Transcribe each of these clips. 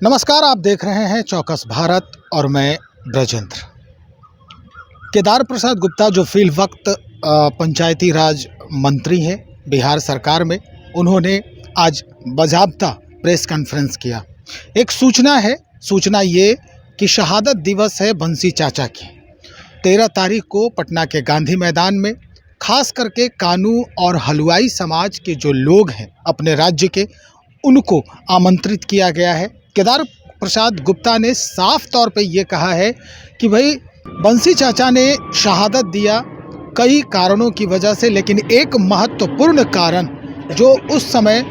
नमस्कार, आप देख रहे हैं चौकस भारत और मैं ब्रजेंद्र। केदार प्रसाद गुप्ता जो फिल वक्त पंचायती राज मंत्री हैं बिहार सरकार में, उन्होंने आज बाज़ाब्ता प्रेस कॉन्फ्रेंस किया। एक सूचना ये कि शहादत दिवस है बंसी चाचा की। 13 तारीख को पटना के गांधी मैदान में खास करके कानू और हलवाई समाज के जो लोग हैं अपने राज्य के, उनको आमंत्रित किया गया है। केदार प्रसाद गुप्ता ने साफ तौर पे ये कहा है कि भाई बंसी चाचा ने शहादत दिया कई कारणों की वजह से, लेकिन एक महत्वपूर्ण कारण जो उस समय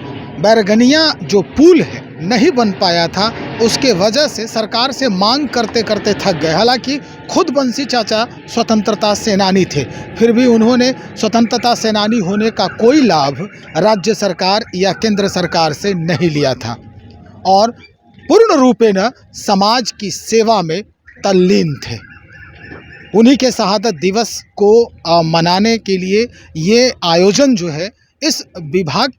बैरगनिया जो पुल है नहीं बन पाया था, उसके वजह से सरकार से मांग करते करते थक गए। हालांकि खुद बंसी चाचा स्वतंत्रता सेनानी थे, फिर भी उन्होंने स्वतंत्रता सेनानी होने का कोई लाभ राज्य सरकार या केंद्र सरकार से नहीं लिया था और पूर्ण रूपेण समाज की सेवा में तल्लीन थे। उन्हीं के शहादत दिवस को मनाने के लिए ये आयोजन जो है इस विभाग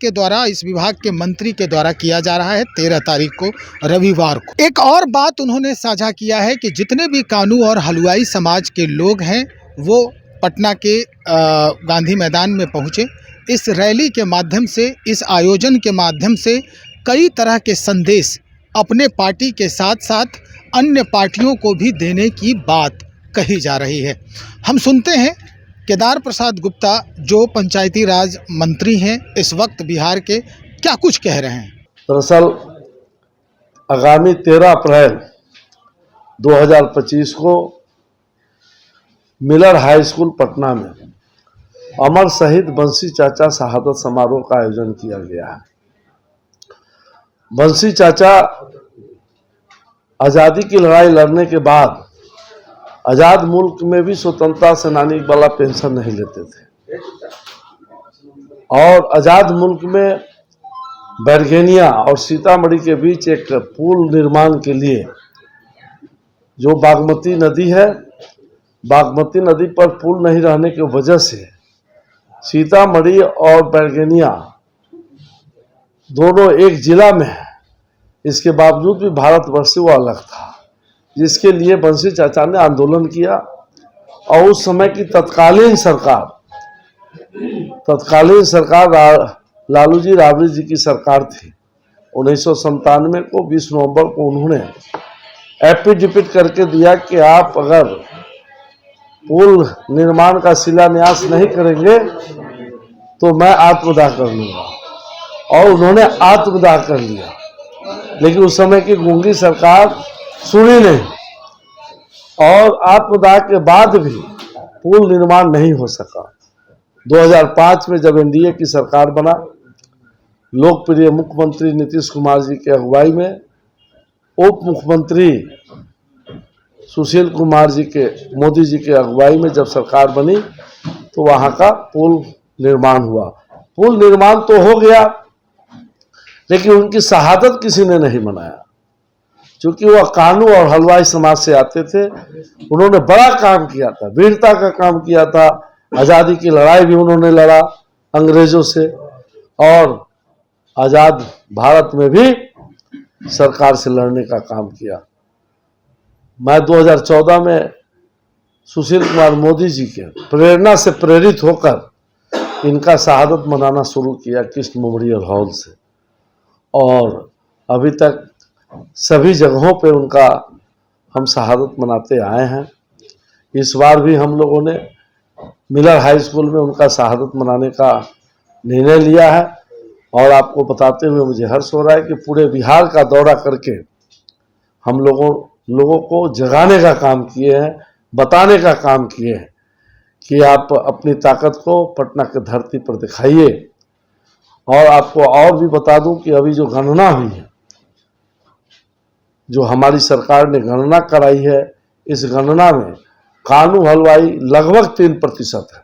के मंत्री के द्वारा किया जा रहा है 13 तारीख को रविवार को। एक और बात उन्होंने साझा किया है कि जितने भी कानू और हलवाई समाज के लोग हैं वो पटना के गांधी मैदान में पहुँचे। इस रैली के माध्यम से, इस आयोजन के माध्यम से कई तरह के संदेश अपने पार्टी के साथ साथ अन्य पार्टियों को भी देने की बात कही जा रही है। हम सुनते हैं केदार प्रसाद गुप्ता जो पंचायती राज मंत्री हैं इस वक्त बिहार के, क्या कुछ कह रहे हैं। दरअसल आगामी 13 अप्रैल 2025 को मिलर हाई स्कूल पटना में अमर शहीद बंसी चाचा शहादत समारोह का आयोजन किया गया है। बंसी चाचा आज़ादी की लड़ाई लड़ने के बाद आज़ाद मुल्क में भी स्वतंत्रता सेनानी वाला पेंशन नहीं लेते थे और आज़ाद मुल्क में बैरगनिया और सीतामढ़ी के बीच एक पुल निर्माण के लिए जो बागमती नदी है, बागमती नदी पर पुल नहीं रहने की वजह से सीतामढ़ी और बैरगनिया दोनों एक जिला में है। इसके बावजूद भी भारतवर्ष से वो अलग था, जिसके लिए बंसी चाचा ने आंदोलन किया और उस समय की तत्कालीन सरकार लालू जी राबड़ी जी की सरकार थी। 1997 को 20 नवंबर को उन्होंने एफिडेविट करके दिया कि आप अगर पुल निर्माण का शिलान्यास नहीं करेंगे तो मैं आत्मदाह कर लूंगा, और उन्होंने आत्मदाह कर लिया। लेकिन उस समय की गूंगी सरकार सुनी नहीं और आत्मदाह के बाद भी पुल निर्माण नहीं हो सका। 2005 में जब एनडीए की सरकार बना, लोकप्रिय मुख्यमंत्री नीतीश कुमार जी के अगुवाई में उप मुख्यमंत्री सुशील कुमार जी के, मोदी जी के अगुवाई में जब सरकार बनी तो वहां का पुल निर्माण हुआ। पुल निर्माण तो हो गया, लेकिन उनकी शहादत किसी ने नहीं मनाया। क्योंकि वह कानू और हलवाई समाज से आते थे, उन्होंने बड़ा काम किया था, वीरता का काम किया था। आज़ादी की लड़ाई भी उन्होंने लड़ा अंग्रेजों से और आज़ाद भारत में भी सरकार से लड़ने का काम किया। मैं 2014 में सुशील कुमार मोदी जी के प्रेरणा से प्रेरित होकर इनका शहादत मनाना शुरू किया कृष्ण मेमोरियल हॉल से, और अभी तक सभी जगहों पे उनका हम शहादत मनाते आए हैं। इस बार भी हम लोगों ने मिलर हाई स्कूल में उनका शहादत मनाने का निर्णय लिया है, और आपको बताते हुए मुझे हर्ष हो रहा है कि पूरे बिहार का दौरा करके हम लोगों को जगाने का काम किए हैं, बताने का काम किए हैं कि आप अपनी ताकत को पटना की धरती पर दिखाइए। और आपको और भी बता दूं कि अभी जो गणना हुई है, जो हमारी सरकार ने गणना कराई है, इस गणना में कानू हलवाई लगभग 3% है,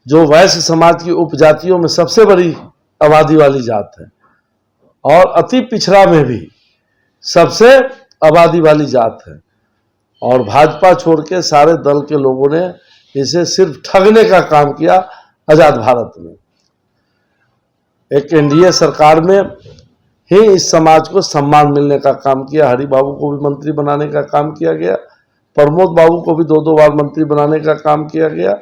जो वैश्य समाज की उपजातियों में सबसे बड़ी आबादी वाली जात है, और अति पिछड़ा में भी सबसे आबादी वाली जात है। और भाजपा छोड़ के सारे दल के लोगों ने इसे सिर्फ ठगने का काम किया आज़ाद भारत में। एक एनडीए सरकार में ही इस समाज को सम्मान मिलने का काम किया। हरि बाबू को भी मंत्री बनाने का काम किया गया, प्रमोद बाबू को भी 2-2 बार मंत्री बनाने का काम किया गया,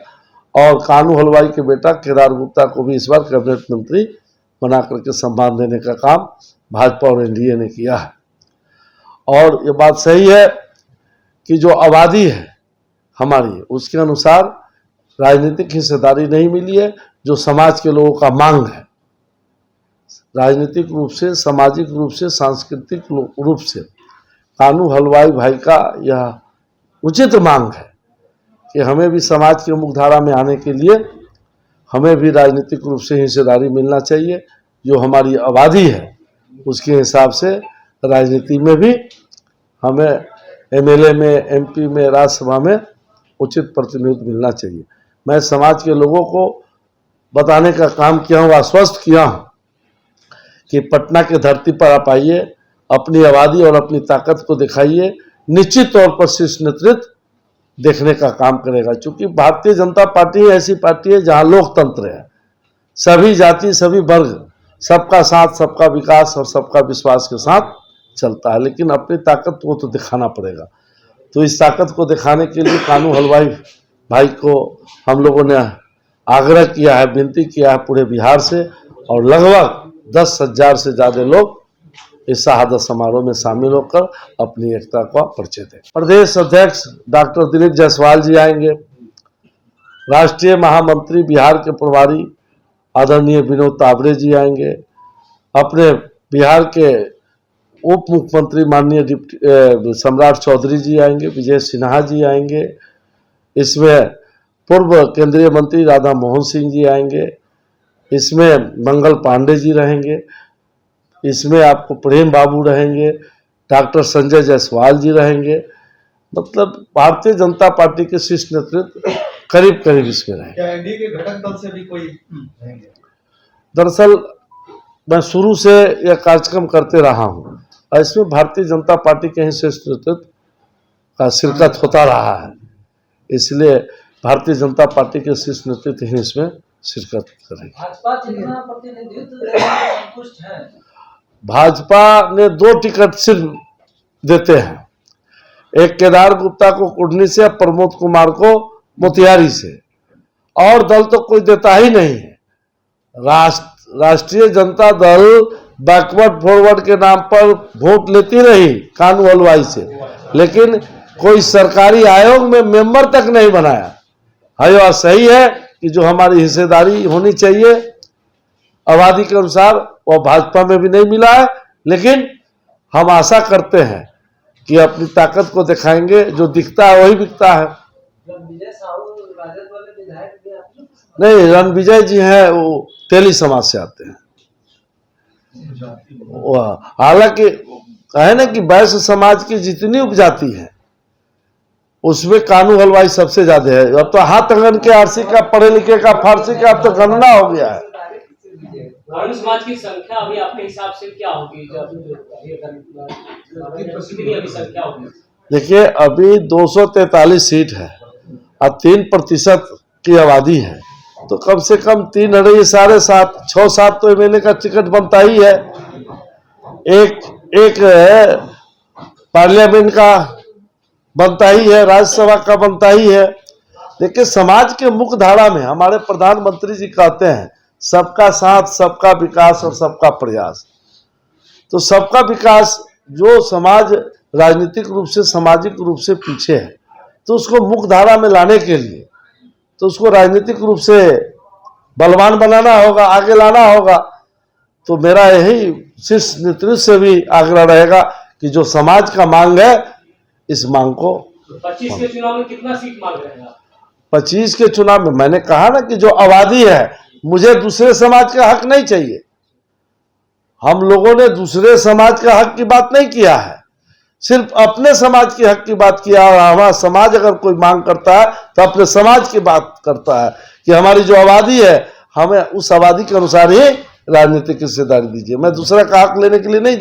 और कानू हलवाई के बेटा केदार गुप्ता को भी इस बार कैबिनेट मंत्री बना करके सम्मान देने का काम भाजपा और एनडीए ने किया है। और ये बात सही है कि जो आबादी है हमारी, उसके अनुसार राजनीतिक हिस्सेदारी नहीं मिली है, जो समाज के लोगों का मांग है, राजनीतिक रूप से, सामाजिक रूप से, सांस्कृतिक रूप से कानू हलवाई भाई का यह उचित मांग है कि हमें भी समाज की मुख्यधारा में आने के लिए हमें भी राजनीतिक रूप से हिस्सेदारी मिलना चाहिए। जो हमारी आबादी है उसके हिसाब से राजनीति में भी हमें एमएलए में, एमपी में, राज्यसभा में उचित प्रतिनिधित्व मिलना चाहिए। मैं समाज के लोगों को बताने का काम किया हूँ, आश्वस्त किया हूँ कि पटना की धरती पर आप आइए, अपनी आबादी और अपनी ताकत को दिखाइए। निश्चित तौर पर शीर्ष नेतृत्व देखने का काम करेगा, क्योंकि भारतीय जनता पार्टी ऐसी पार्टी है जहां लोकतंत्र है, सभी जाति, सभी वर्ग, सबका साथ, सबका विकास और सबका विश्वास के साथ चलता है। लेकिन अपनी ताकत को तो दिखाना पड़ेगा। तो इस ताकत को दिखाने के लिए कानू हलवाई भाई को हम लोगों ने आग्रह किया है, विनती किया है पूरे बिहार से, और लगभग 10,000 से ज़्यादा लोग इस शहादत समारोह में शामिल होकर अपनी एकता का परिचय दें। प्रदेश अध्यक्ष डॉक्टर दिलीप जायसवाल जी आएंगे, राष्ट्रीय महामंत्री बिहार के प्रभारी आदरणीय विनोद तावड़े जी आएंगे, अपने बिहार के उप मुख्यमंत्री माननीय डिप्टी सम्राट चौधरी जी आएंगे, विजय सिन्हा जी आएंगे, इसमें पूर्व केंद्रीय मंत्री राधा मोहन सिंह जी आएंगे, इसमें मंगल पांडे जी रहेंगे, इसमें आपको प्रेम बाबू रहेंगे, डॉक्टर संजय जायसवाल जी रहेंगे। मतलब भारतीय जनता पार्टी के शीर्ष नेतृत्व करीब करीब इसमें रहेंगे। क्या एनडीए के घटक दल से भी कोई रहेंगे? दरअसल मैं शुरू से यह कार्यक्रम करते रहा हूँ और इसमें भारतीय जनता पार्टी के ही शीर्ष नेतृत्व का शिरकत होता रहा है, इसलिए भारतीय जनता पार्टी के शीर्ष नेतृत्व ही इसमें शिरकत करेंगे। भाजपा जितना प्रतिनिधित्व देने में संतुष्ट है? भाजपा ने 2 टिकट सिर्फ देते हैं, एक केदार गुप्ता को कुढ़नी से, प्रमोद कुमार को मोतिहारी से, और दल तो कोई देता ही नहीं है। राष्ट्रीय जनता दल बैकवर्ड फॉरवर्ड के नाम पर वोट लेती रही कानू हलवाई से, लेकिन कोई सरकारी आयोग में मेंबर तक नहीं बनाया है। यह सही है कि जो हमारी हिस्सेदारी होनी चाहिए आबादी के अनुसार वह भाजपा में भी नहीं मिला है, लेकिन हम आशा करते हैं कि अपनी ताकत को दिखाएंगे, जो दिखता है वही बिकता है। रणविजय साहू राजद वाले विधायक भी आपने? नहीं, रणविजय जी हैं वो तेली समाज से आते हैं। हालांकि कहे ना कि वैश्य समाज की जितनी उपजाति है उसमें कानू हलवाई सबसे ज्यादा है। अब तो हाथ अंगन के आरसी का, पढ़े लिखे का, फारसी का अब तो गणना हो गया है। कानू समाज की संख्या अभी आपके हिसाब से क्या होगी? कितनी अभी संख्या होगी? देखिए अभी 243 सीट है और 3% की आबादी है, तो कम से कम 3 अढ़ाई 7.5 6-7 तो एमएलए का टिकट बनता ही है। एक पार्लियामेंट का बनता ही है, राज्यसभा का बनता ही है। देखिए समाज के मुख्य धारा में हमारे प्रधानमंत्री जी कहते हैं सबका साथ, सबका विकास और सबका प्रयास। तो सबका विकास, जो समाज राजनीतिक रूप से, सामाजिक रूप से पीछे है, तो उसको मुख्य धारा में लाने के लिए तो उसको राजनीतिक रूप से बलवान बनाना होगा, आगे लाना होगा। तो मेरा यही शीर्ष नेतृत्व से भी आग्रह रहेगा कि जो समाज का मांग है इस मांग को 25 के चुनाव में कितना सीट मांग रहे हैं? 25 के चुनाव में मैंने कहा ना कि जो आबादी है, मुझे दूसरे समाज का हक नहीं चाहिए। हम लोगों ने दूसरे समाज का हक की बात नहीं किया है, सिर्फ अपने समाज के हक की बात किया। और हमारा समाज अगर कोई मांग करता है तो अपने समाज की बात करता है कि हमारी जो आबादी है हमें उस आबादी के अनुसार ही राजनीतिक हिस्सेदारी दीजिए। मैं दूसरा का हक लेने के लिए नहीं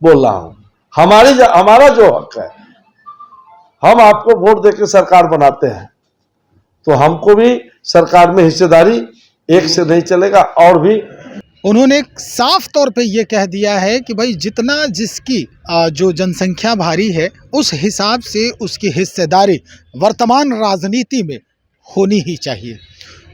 बोल रहा हूं। हमारा जो हक है, हम आपको वोट देकर सरकार बनाते हैं, तो हमको भी सरकार में हिस्सेदारी एक से नहीं चलेगा। और भी उन्होंने साफ तौर पे ये कह दिया है कि भाई जितना जिसकी जो जनसंख्या भारी है उस हिसाब से उसकी हिस्सेदारी वर्तमान राजनीति में होनी ही चाहिए।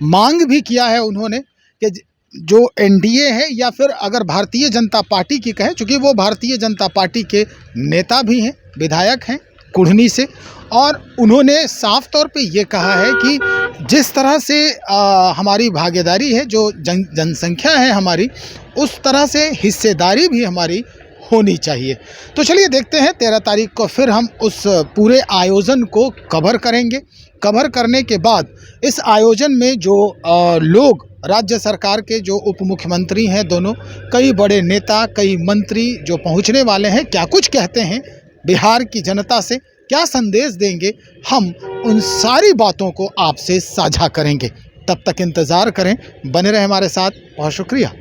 मांग भी किया है उन्होंने कि जो एनडीए है या फिर अगर भारतीय जनता पार्टी की कहें, चूँकि वो भारतीय जनता पार्टी के नेता भी हैं, विधायक हैं कुढ़नी से, और उन्होंने साफ तौर पे ये कहा है कि जिस तरह से हमारी भागीदारी है, जो जनसंख्या है हमारी, उस तरह से हिस्सेदारी भी हमारी होनी चाहिए। तो चलिए देखते हैं 13 तारीख को फिर हम उस पूरे आयोजन को कवर करेंगे। कवर करने के बाद इस आयोजन में जो लोग राज्य सरकार के जो उप मुख्यमंत्री हैं दोनों, कई बड़े नेता, कई मंत्री जो पहुंचने वाले हैं, क्या कुछ कहते हैं, बिहार की जनता से क्या संदेश देंगे, हम उन सारी बातों को आपसे साझा करेंगे। तब तक इंतज़ार करें, बने रहें हमारे साथ। बहुत शुक्रिया।